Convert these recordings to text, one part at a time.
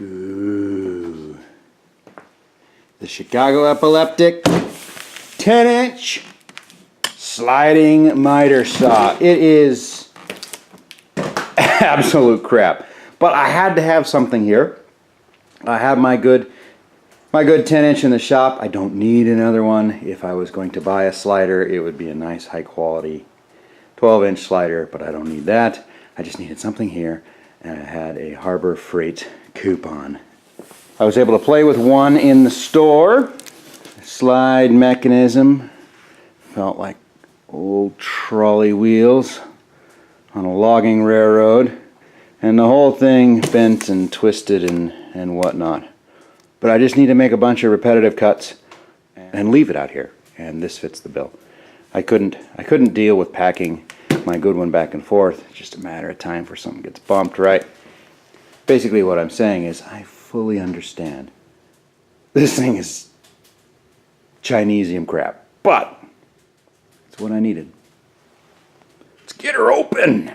Ooh. The Chicago Epileptic 10-inch sliding miter saw. It is absolute crap. But I had to have something here. I have my good 10-inch in the shop. I don't need another one. If I was going to buy a slider, it would be a nice high quality 12-inch slider, but I don't need that. I just needed something here, and I had a Harbor Freight coupon. I was able to play with one in the store. Slide mechanism felt like old trolley wheels on a logging railroad, and the whole thing bent and twisted and whatnot. But I just need to make a bunch of repetitive cuts and leave it out here, and this fits the bill. I couldn't deal with packing my good one back and forth. It's just a matter of time for something gets bumped, right? Basically what I'm saying is I fully understand this thing is Chinesium crap, but it's what I needed. Let's get her open.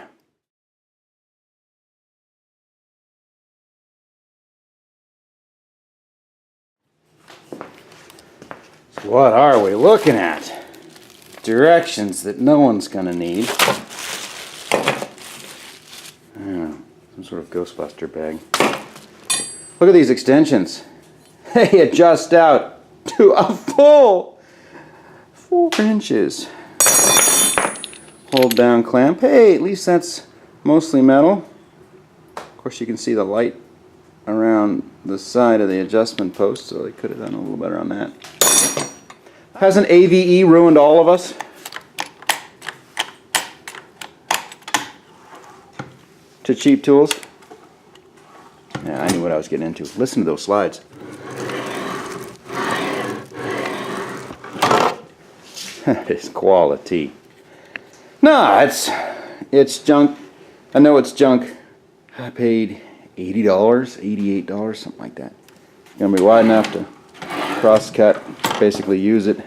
So what are we looking at? Directions that no one's gonna need. Some sort of Ghostbuster bag. Look at these extensions. They adjust out to a full 4 inches. Hold down clamp. Hey, at least that's mostly metal. Of course you can see the light around the side of the adjustment post, so they could have done a little better on that. Hasn't AVE ruined all of us? To cheap tools? Yeah, I knew what I was getting into. Listen to those slides. It's quality. No, it's junk. I know it's junk. I paid $80, $88, something like that. It's gonna be wide enough to cross-cut, basically use it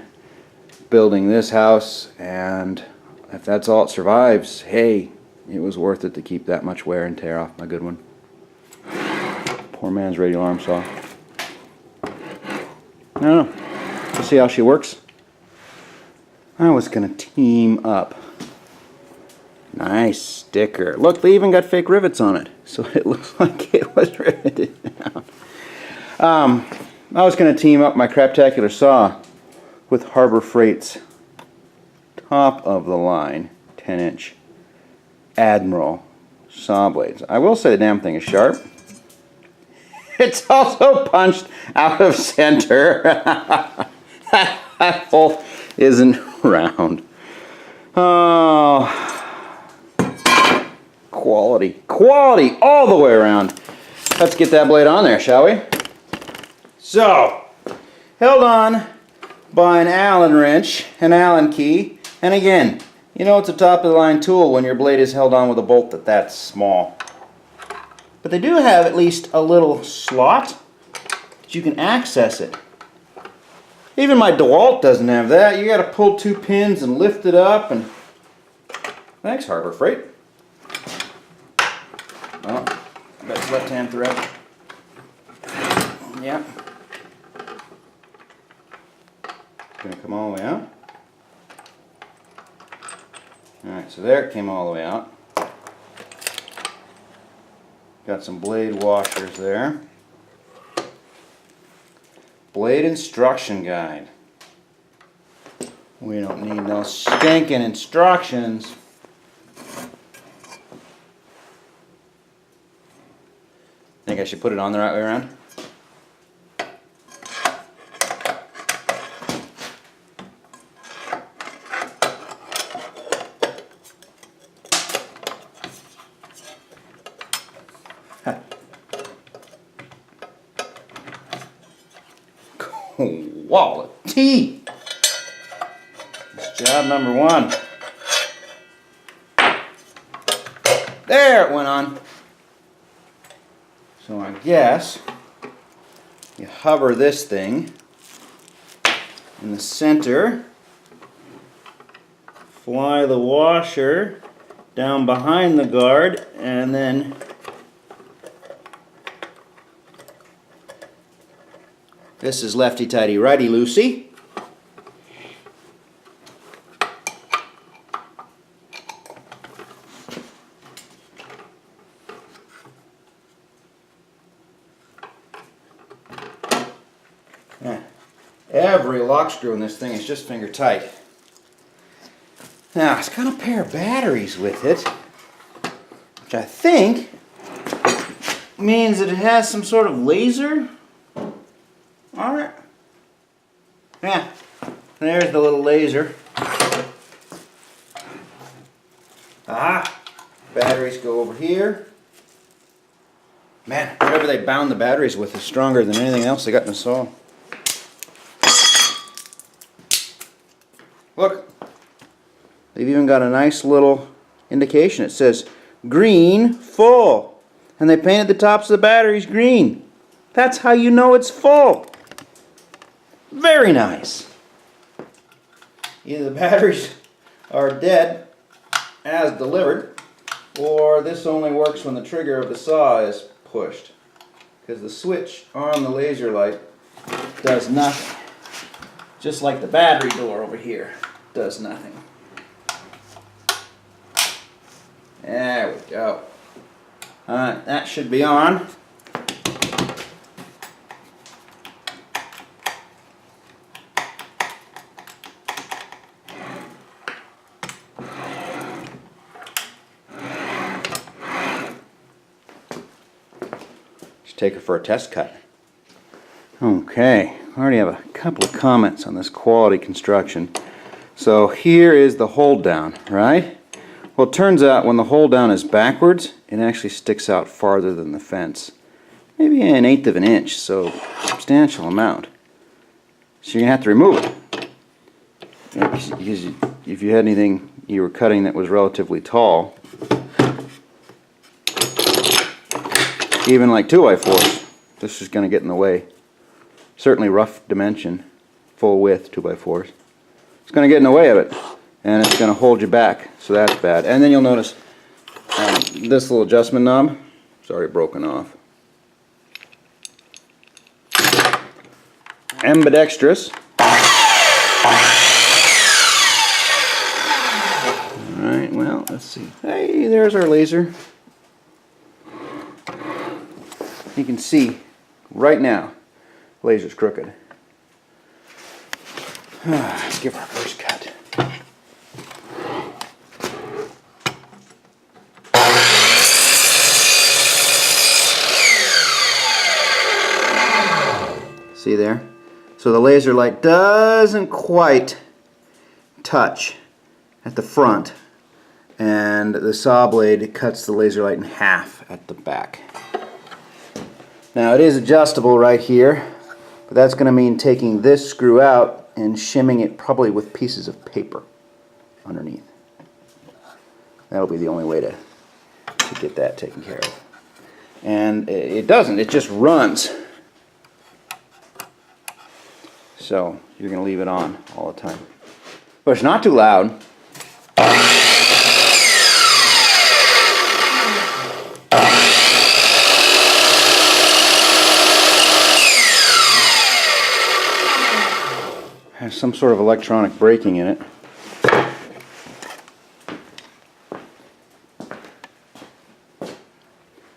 building this house, and if that's all it survives, hey, it was worth it to keep that much wear and tear off my good one. Poor man's radial arm saw. I don't know. We'll see how she works. I was gonna team up. Nice sticker. Look, they even got fake rivets on it, so it looks like it was riveted down. I was gonna team up my craptacular saw with Harbor Freight's top of the line 10-inch Admiral saw blades. I will say the damn thing is sharp. It's also punched out of center. That hole isn't round. Oh, quality all the way around. Let's get that blade on there, shall we? So, held on by an Allen wrench, an Allen key, and again, you know it's a top of the line tool when your blade is held on with a bolt that's small. But they do have at least a little slot that you can access it. Even my DeWalt doesn't have that. You gotta pull 2 pins and lift it up, and thanks, Harbor Freight. Oh, that's left-hand thread. Yeah. Gonna come all the way out. Alright, so there it came all the way out. Got some blade washers there. Blade instruction guide. We don't need no stinking instructions. Think I should put it on the right way around? Quality. That's job number 1. There it went on. So I guess you hover this thing in the center, fly the washer down behind the guard, and then This is lefty tighty righty loosey. Yeah. Every lock screw in this thing is just finger tight. Now, it's got a pair of batteries with it, which I think means that it has some sort of laser on it. Yeah, there's the little laser. Ah, batteries go over here. Man, whatever they bound the batteries with is stronger than anything else they got in the saw. Look, they've even got a nice little indication. It says green full. And they painted the tops of the batteries green. That's how you know it's full. Very nice. Either the batteries are dead as delivered, or this only works when the trigger of the saw is pushed. Because the switch on the laser light does nothing. Just like the battery door over here does nothing. There we go. Alright, that should be on. Just take it for a test cut. Okay, I already have a couple of comments on this quality construction. So here is the hold down, right? Well, it turns out when the hold down is backwards, it actually sticks out farther than the fence. Maybe 1/8 of an inch, so substantial amount. So you're going to have to remove it. Because if you had anything you were cutting that was relatively tall, even like 2x4s, this is going to get in the way. Certainly rough dimension, full width 2x4s. It's going to get in the way of it, and it's going to hold you back, so that's bad. And then you'll notice this little adjustment knob is already broken off. Ambidextrous. Alright, well, let's see. Hey, there's our laser. You can see right now, laser's crooked. Let's give our first cut. See there? So the laser light doesn't quite touch at the front, and the saw blade cuts the laser light in half at the back. Now it is adjustable right here, but that's going to mean taking this screw out and shimming it probably with pieces of paper underneath. That'll be the only way to get that taken care of. And it doesn't, it just runs. So you're going to leave it on all the time. But it's not too loud. Has some sort of electronic braking in it.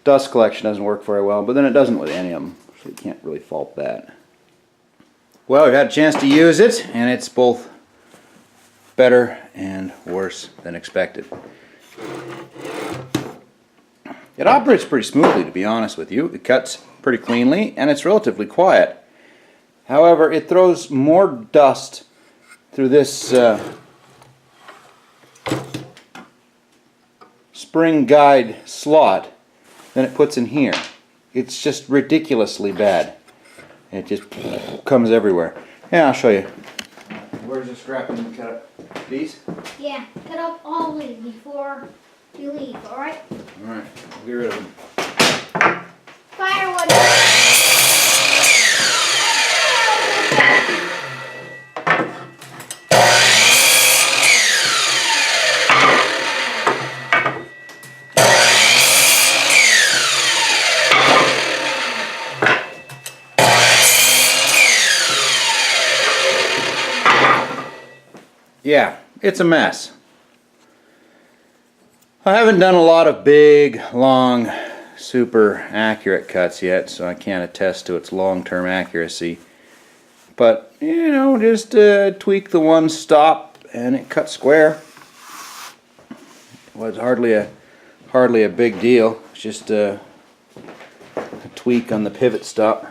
Dust collection doesn't work very well, but then it doesn't with any of them, so you can't really fault that. Well, we've had a chance to use it, and it's both better and worse than expected. It operates pretty smoothly, to be honest with you. It cuts pretty cleanly, and it's relatively quiet. However, it throws more dust through this spring guide slot than it puts in here. It's just ridiculously bad. It just comes everywhere. Yeah, I'll show you. Where's the scrap you can cut up? These? Yeah, cut up all these before you leave, alright? Alright, we'll get rid of them. Firewood! yeah, it's a mess. I haven't done a lot of big, long, super accurate cuts yet, so I can't attest to its long-term accuracy. But, you know, just tweak the one stop and it cut square. It was hardly a big deal. It's just a tweak on the pivot stop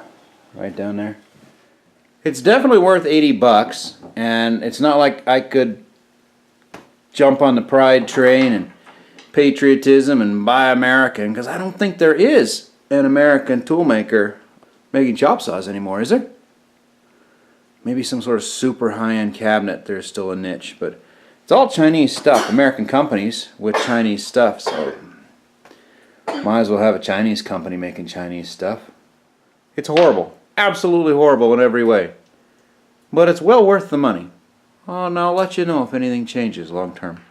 right down there. It's definitely worth 80 bucks, and it's not like I could jump on the pride train and patriotism and buy American, because I don't think there is an American toolmaker making chop saws anymore, is there? Maybe some sort of super high-end cabinet, there's still a niche, but it's all Chinese stuff, American companies with Chinese stuff, so might as well have a Chinese company making Chinese stuff. It's horrible, absolutely horrible in every way, but it's well worth the money. Oh, and I'll let you know if anything changes long term.